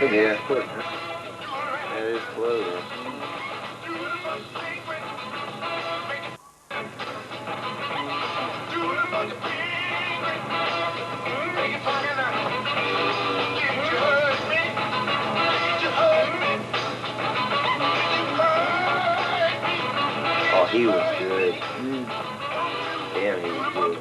Yeah, it is slow. Oh, he was good. Damn, he was good.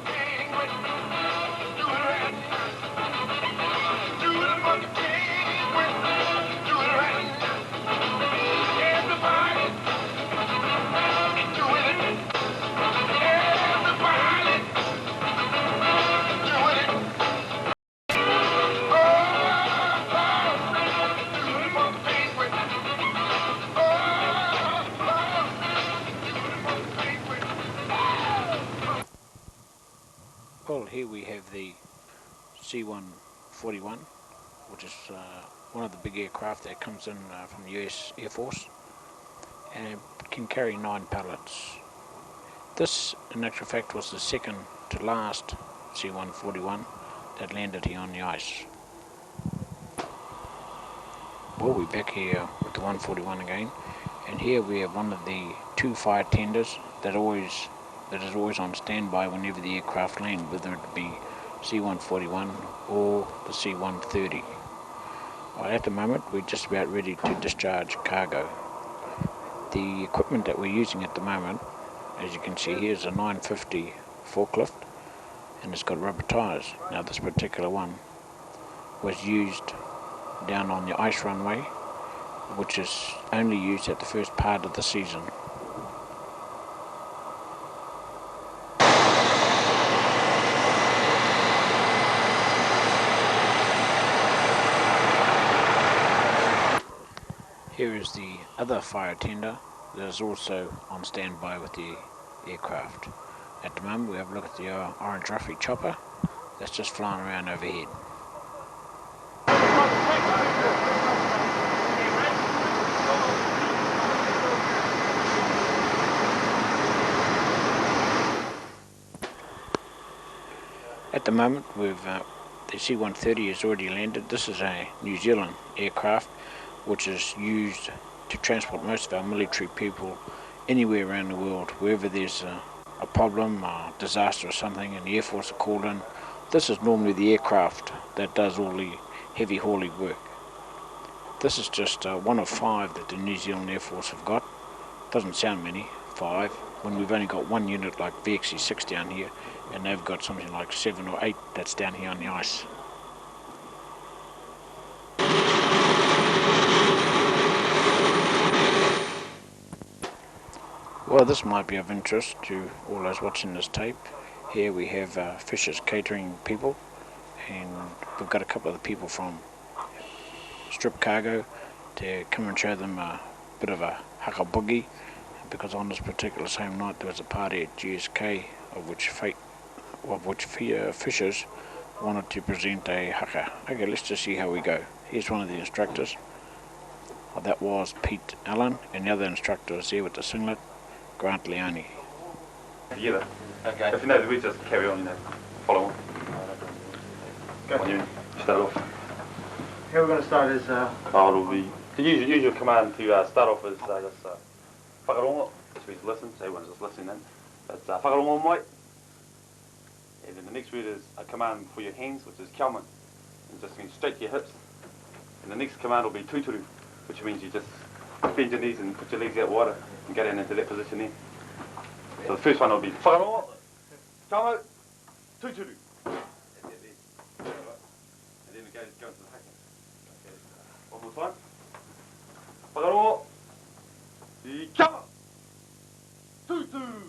Well, here we have the C-141, which is one of the big aircraft that comes in from the US Air Force, and it can carry 9 pallets. This, in actual fact, was the second to last C-141 that landed here on the ice. Well, we're back here with the 141 again, and here we have one of the 2 fire tenders that is always on standby whenever the aircraft land, whether it be C-141 or the C-130. Well, at the moment, we're just about ready to discharge cargo. The equipment that we're using at the moment, as you can see here, is a 950 forklift, and it's got rubber tires. Now, this particular one was used down on the ice runway, which is only used at the first part of the season. Here is the other fire tender that is also on standby with the aircraft. At the moment we have a look at the Iroquois Chopper that's just flying around overhead. At the moment the C-130 has already landed. This is a New Zealand aircraft which is used to transport most of our military people anywhere around the world. Wherever there's a problem, a disaster or something, and the Air Force are called in, this is normally the aircraft that does all the heavy hauling work. This is just one of 5 that the New Zealand Air Force have got. Doesn't sound many, 5, when we've only got one unit like VXC-6 down here, and they've got something like 7 or 8 that's down here on the ice. Well, this might be of interest to all those watching this tape. Here we have Fisher's Catering people, and we've got a couple of the people from Strip Cargo to come and show them a bit of a haka boogie, because on this particular same night there was a party at GSK of which Fishers wanted to present a haka. Okay, let's just see how we go. Here's one of the instructors. That was Pete Allen, and the other instructor was there with the singlet, Grant Leone. Together. Okay. If you know the words, just carry on, follow on. Go. When you start off. How we're going to start is... it'll be... The usual command to start off is this whakarongo, which means listen, so everyone's just listening in. It's whakarongo mai. And then the next word is a command for your hands, which is kiaman. And just means straight to your hips. And the next command will be tuturu, which means you just bend your knees and put your legs out wider and get into that position there. So the first one will be whakarongo, kiaman, tuturu. And then it goes into the haka. Okay. One more time. Whakarongo, kiaman, tuturu.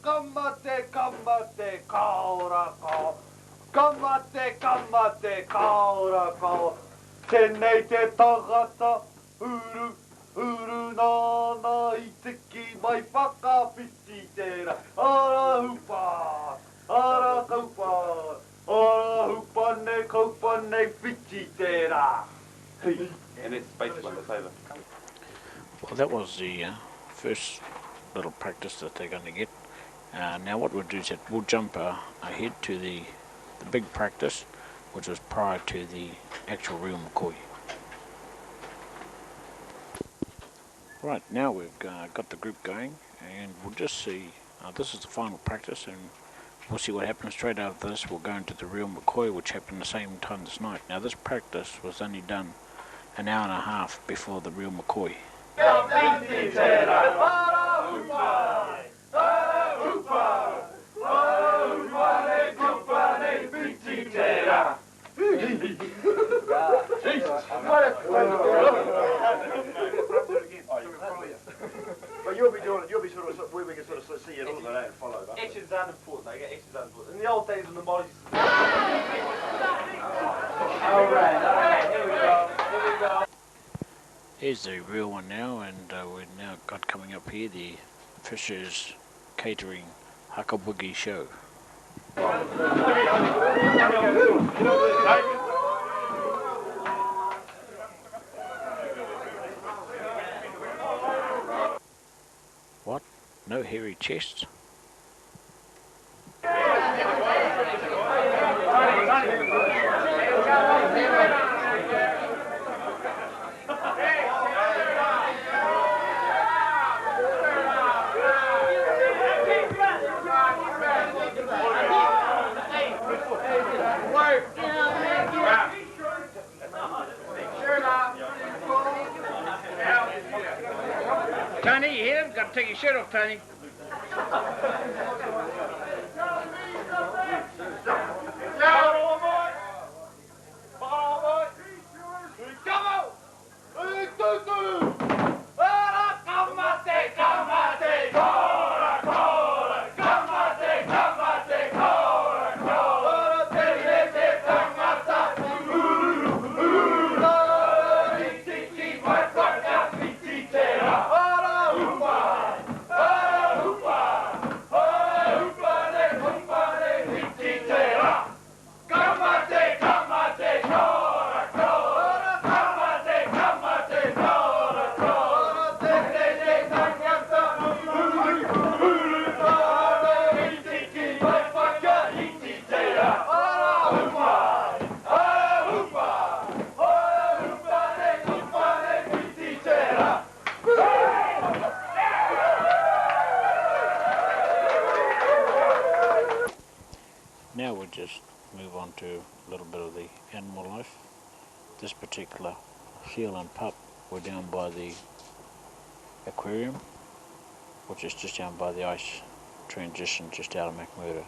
Kamate, kamate, kaora, kao. Kamate, kamate, kaora, kao. Tēnei te tagata, uru, uru nāna i tiki mai whakawhiti tērā. Ara hupa, ara kaupa, ara hupa ne kaupa ne whiti tērā. And that's basically what they say. Well, that was the first little practice that they're going to get. Now what we'll do is that we'll jump ahead to the big practice, which was prior to the actual real McCoy. Right, now we've got the group going, and we'll just see, this is the final practice, and we'll see what happens. Straight after this we'll go into the real McCoy, which happened the same time this night. Now this practice was only done an hour and a half before the real McCoy. But you'll be doing it, you'll be sort of, where we can sort of see it all and follow that. Actions are important, they get actions are important. In the old days when the bodies... Alright, here we go. Here's the real one now, and we've now got coming up here the Fisher's Catering Haka Boogie show. What? No hairy chests? Tony, you hear him? Got to take your shirt off, Tony. Now we'll just move on to a little bit of the animal life. This particular seal and pup were down by the aquarium, which is just down by the ice transition just out of McMurdo.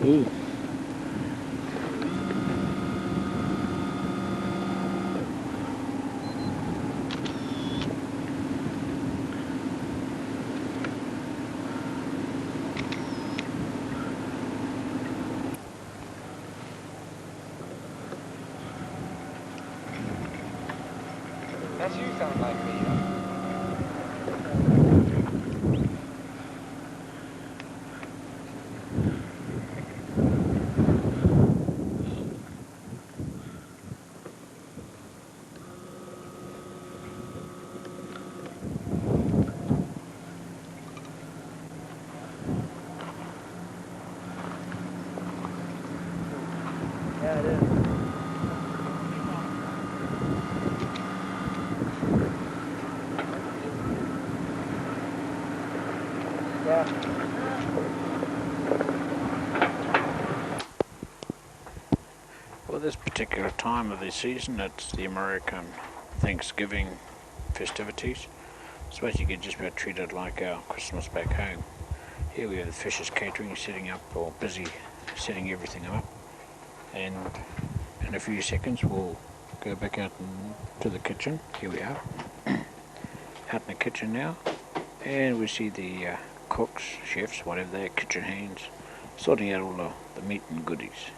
Ooh. That's you sound like me. Yeah, it is. Yeah. Well, this particular time of the season, it's the American Thanksgiving festivities. I suppose you could just about treat it like our Christmas back home. Here we have the Fisher's Catering setting up, or busy setting everything up. And in a few seconds we'll go back out to the kitchen. Here we are, out in the kitchen now. And we see the cooks, chefs, whatever they are, kitchen hands, sorting out all the meat and goodies.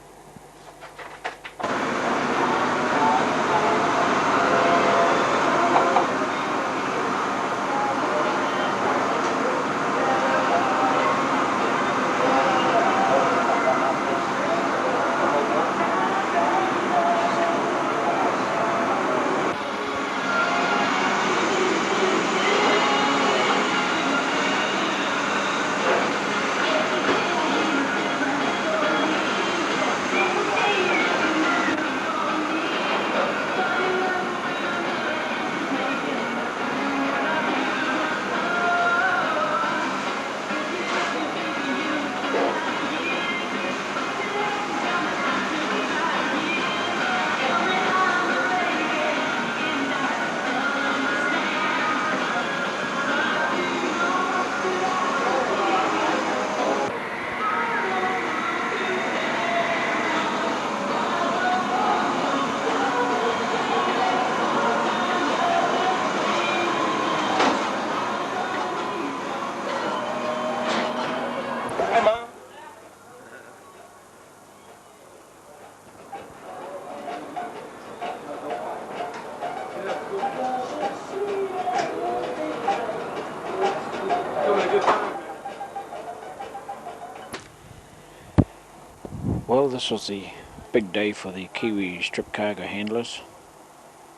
Well, this was the big day for the Kiwi strip cargo handlers.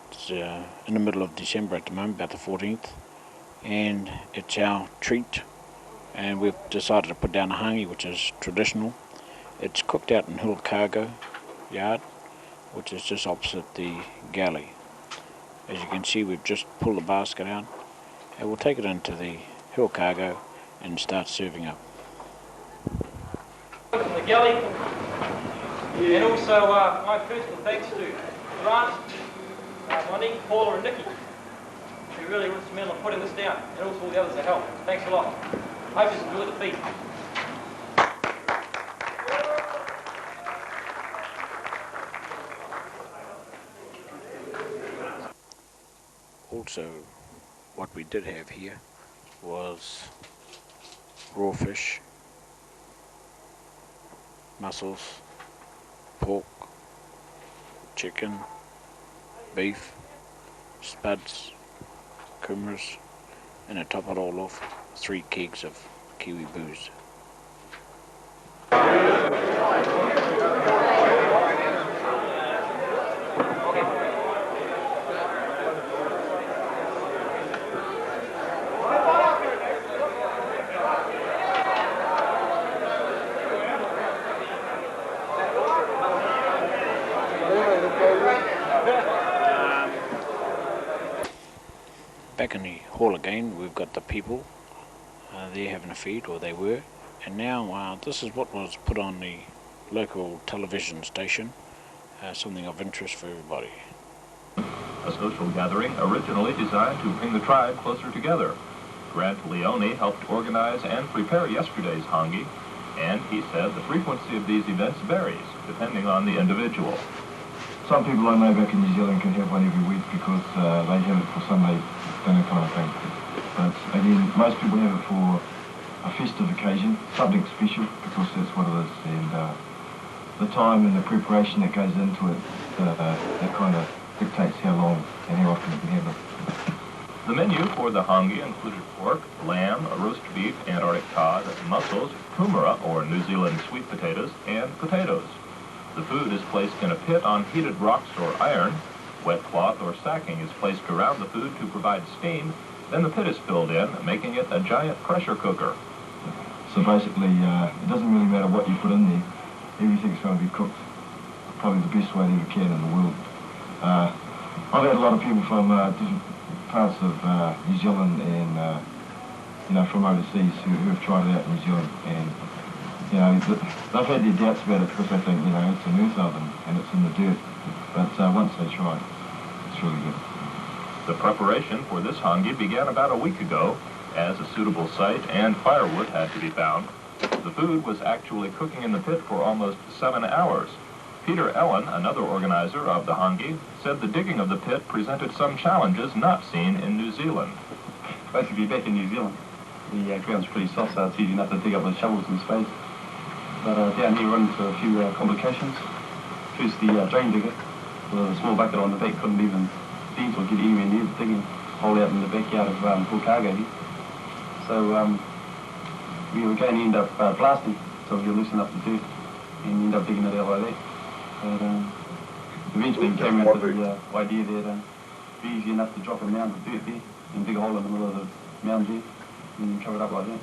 It's in the middle of December at the moment, about the 14th, and it's our treat. And we've decided to put down a hangi, which is traditional. It's cooked out in Hill Cargo Yard, which is just opposite the galley. As you can see, we've just pulled the basket out, and we'll take it into the Hill Cargo and start serving up. The galley, and also my personal thanks to Grant, Monique, Paula and Nikki, who really were instrumental in putting this down, and also all the others that helped. Thanks a lot. Hope you enjoy the feast. Also, what we did have here was raw fish, mussels, pork, chicken, beef, spuds, kumaras, and to top it all off, 3 kegs of Kiwi booze. Back in the hall again, we've got the people. They're having a feed, or they were. And now this is what was put on the local television station, something of interest for everybody. A social gathering originally designed to bring the tribe closer together. Grant Leone helped organize and prepare yesterday's hangi, and he said the frequency of these events varies depending on the individual. Some people I know back in New Zealand can have one every week because they have it for Sunday dinner kind of thing. But again, most people have it for a festive occasion, something special, because that's what it is. And the time and the preparation that goes into it, that kind of dictates how long and how often you can have it. The menu for the hangi included pork, lamb, roast beef, Antarctic cod, mussels, kumara, or New Zealand sweet potatoes, and potatoes. The food is placed in a pit on heated rocks or iron. Wet cloth or sacking is placed around the food to provide steam. Then the pit is filled in, making it a giant pressure cooker. So basically, it doesn't really matter what you put in there. Everything's going to be cooked probably the best way that you can in the world. I've had a lot of people from different parts of New Zealand and from overseas who have tried it out in New Zealand, and they've had their doubts about it because they think it's an earth oven and it's in the dirt. But once they try it, it's really good. The preparation for this hangi began about a week ago, as a suitable site and firewood had to be found. The food was actually cooking in the pit for almost 7 hours. Peter Ellen, another organizer of the Hongi, said the digging of the pit presented some challenges not seen in New Zealand. Basically, back in New Zealand, the ground's pretty soft, so it's easy enough to dig up with shovels in space. But down here, we run into a few complications. First, the drain digger, with a small bucket on the back, couldn't even dig or get anywhere near the digging hole out in the backyard of Pulkaga here. So we were going to end up blasting, so we loosen up the dirt and end up digging it out like that. But eventually we came into the idea that it'd be easy enough to drop a mound of dirt there and dig a hole in the middle of the mound there and cover it up like that.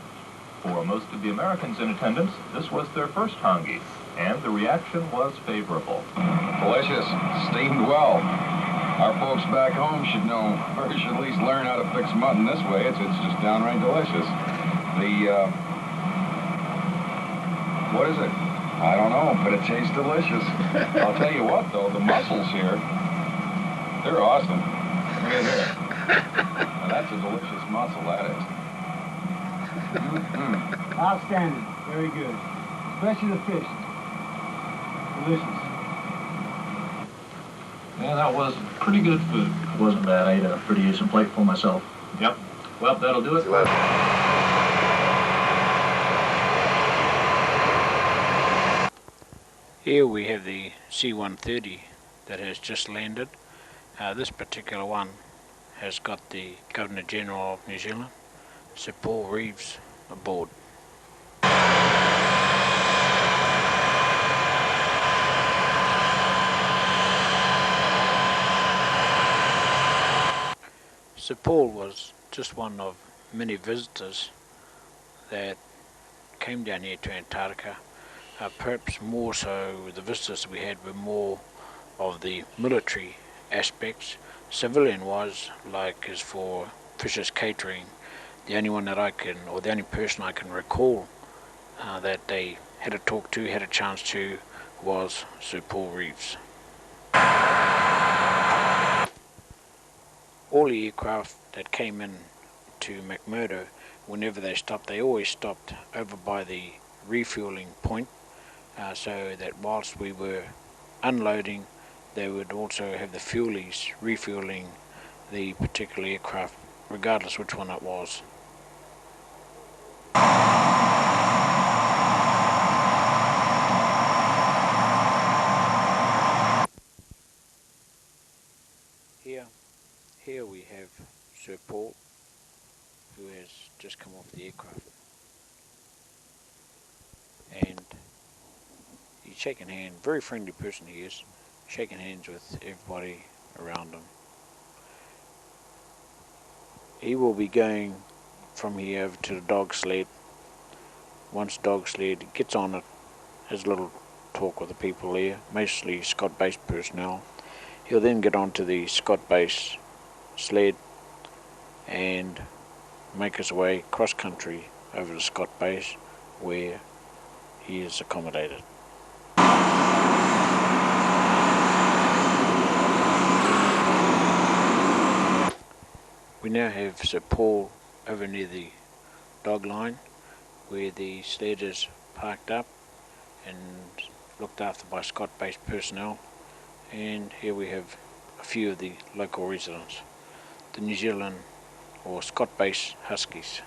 For most of the Americans in attendance, this was their first hongi, and the reaction was favorable. Delicious, steamed well. Our folks back home should know, or should at least learn how to fix mutton this way. It's just downright delicious. What is it? I don't know, but it tastes delicious. I'll tell you what, though, the mussels here, they're awesome. Look at here. Now, that's a delicious mussel, that is. Outstanding. Very good. Especially the fish. Delicious. Yeah, that was pretty good food. It wasn't bad. I ate a pretty decent plate for myself. Yep. Well, that'll do it. Here we have the C-130 that has just landed. This particular one has got the Governor General of New Zealand, Sir Paul Reeves, aboard. Sir Paul was just one of many visitors that came down here to Antarctica. Perhaps more so, the visitors we had were more of the military aspects. Civilian was, like as for Fisher's Catering, the only one that I can, or the only person I can recall that they had to talk to, had a chance to, was Sir Paul Reeves. All the aircraft that came in to McMurdo, whenever they stopped, they always stopped over by the refueling point, so that whilst we were unloading, they would also have the fuelies refueling the particular aircraft, regardless which one it was. Here we have Sir Paul, who has just come off the aircraft, and he's shaking hands. Very friendly person he is, shaking hands with everybody around him. He will be going from here over to the dog sled. Once dog sled gets on it, has a little talk with the people there, mostly Scott-based personnel. He'll then get onto the Scott-based sled and make his way cross-country over to Scott Base, where he is accommodated. We now have Sir Paul over near the dog line, where the sled is parked up and looked after by Scott-based personnel, and here we have a few of the local residents, the New Zealand or Scott-based Huskies.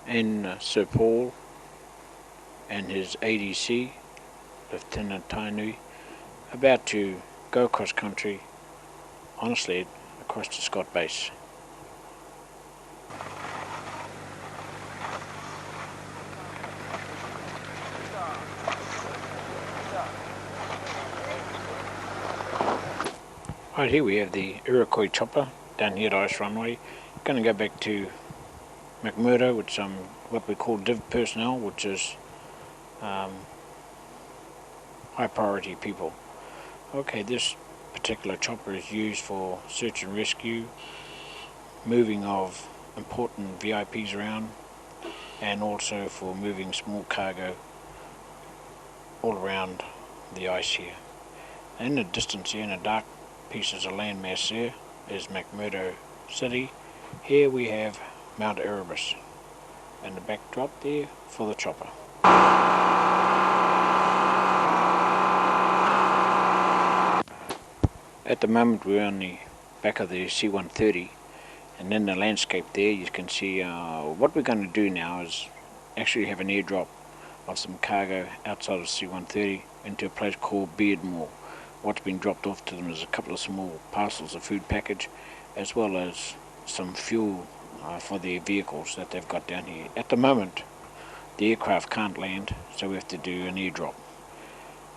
And Sir Paul and his ADC, Lieutenant Tainui, about to go across country on a sled across to Scott Base. Right, here we have the Iroquois Chopper down here at Ice Runway. Going to go back to McMurdo with some what we call div personnel, which is high priority people. Okay, this particular chopper is used for search and rescue, moving of important VIPs around, and also for moving small cargo all around the ice here. In the distance here, in the dark pieces of landmass there is McMurdo City. Here we have Mount Erebus, and the backdrop there for the chopper. At the moment we're on the back of the C-130, and in the landscape there you can see what we're going to do now is actually have an airdrop of some cargo outside of C-130 into a place called Beardmore. What's been dropped off to them is a couple of small parcels of food package, as well as some fuel for their vehicles that they've got down here. At the moment the aircraft can't land, so we have to do an airdrop.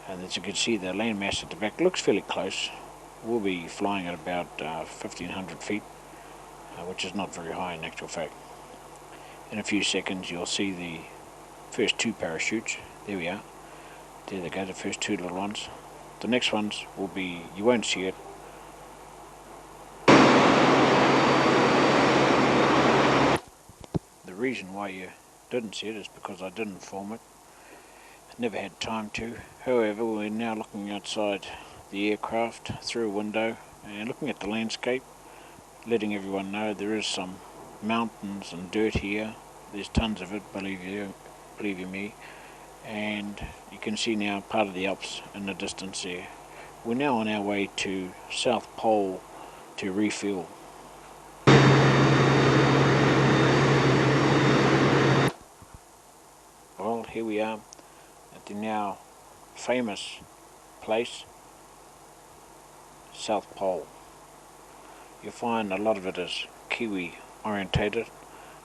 And as you can see, the landmass at the back looks fairly close. We'll be flying at about 1,500 feet, which is not very high in actual fact. In a few seconds you'll see the first two parachutes. There we are. There they go, the first two little ones. The next ones will be, you won't see it. The reason why you didn't see it is because I didn't film it. I never had time to. However, we're now looking outside the aircraft through a window and looking at the landscape, letting everyone know there is some mountains and dirt here. There's tons of it, believe you me. And you can see now part of the Alps in the distance there. We're now on our way to South Pole to refuel. Well, here we are at the now famous place, South Pole. You'll find a lot of it is Kiwi orientated,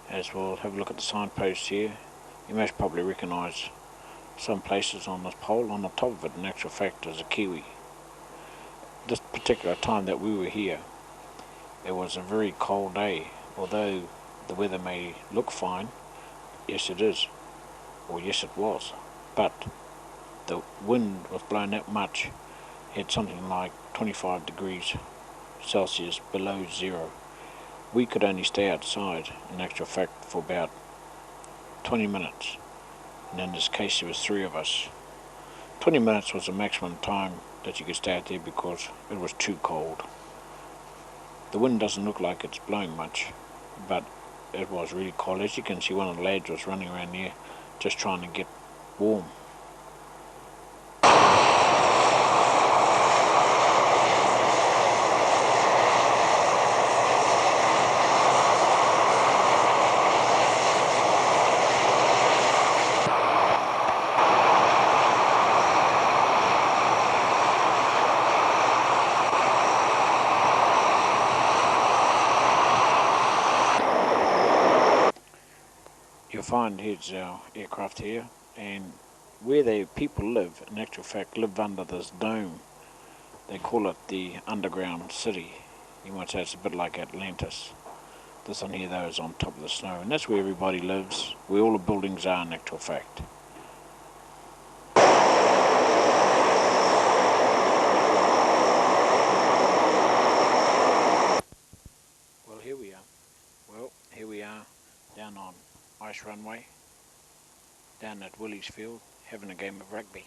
as we'll have a look at the signposts here. You most probably recognise some places on this pole. On the top of it, in actual fact, is a Kiwi. This particular time that we were here, it was a very cold day. Although the weather may look fine, yes it is, or yes it was, but the wind was blowing that much. It had something like 25 degrees Celsius below zero. We could only stay outside, in actual fact, for about 20 minutes. And in this case there was 3 of us. 20 minutes was the maximum time that you could stay out there because it was too cold. The wind doesn't look like it's blowing much, but it was really cold. As you can see, one of the lads was running around here just trying to get warm. You'll find here's our aircraft here, and where the people live, in actual fact, live under this dome. They call it the underground city. You might say it's a bit like Atlantis. This one here though is on top of the snow, and that's where everybody lives, where all the buildings are in actual fact. Well, here we are down on ice runway, down at Willie's Field, having a game of rugby.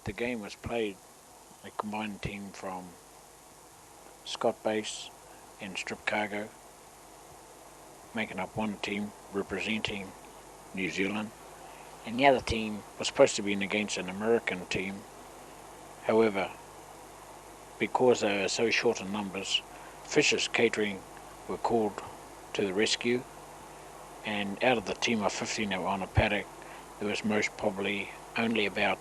The game was played a combined team from Scott Base and Strip Cargo, making up one team representing New Zealand, and the other team was supposed to be against an American team. However, because they were so short in numbers, Fisher's Catering were called to the rescue, and out of the team of 15 that were on a paddock, there was most probably only about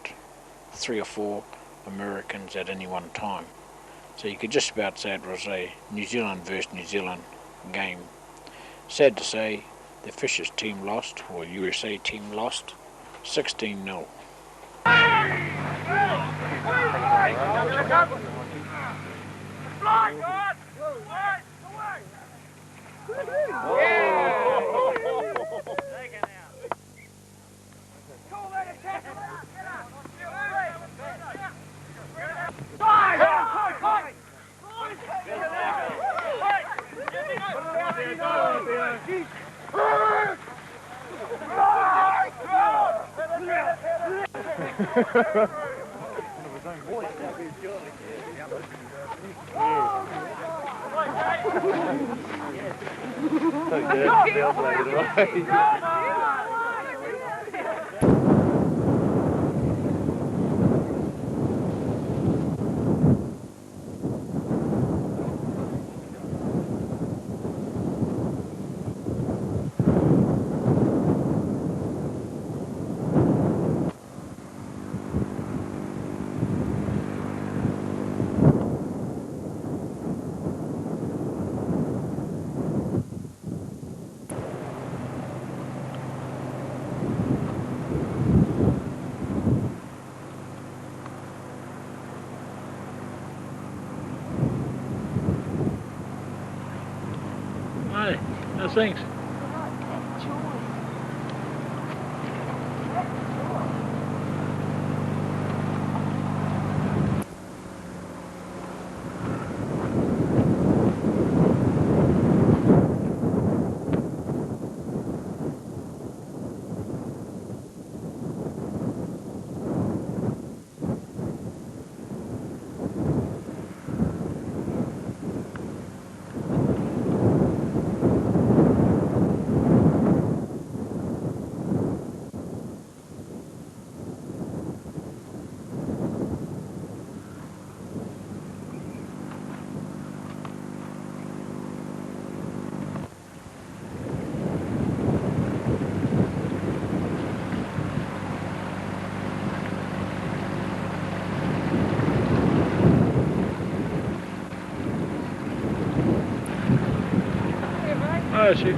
3 or 4 Americans at any one time. So you could just about say it was a New Zealand versus New Zealand game. Sad to say, the Fisher's team lost, or USA team lost, 16-0. Hi, how's things? Oh, shoot.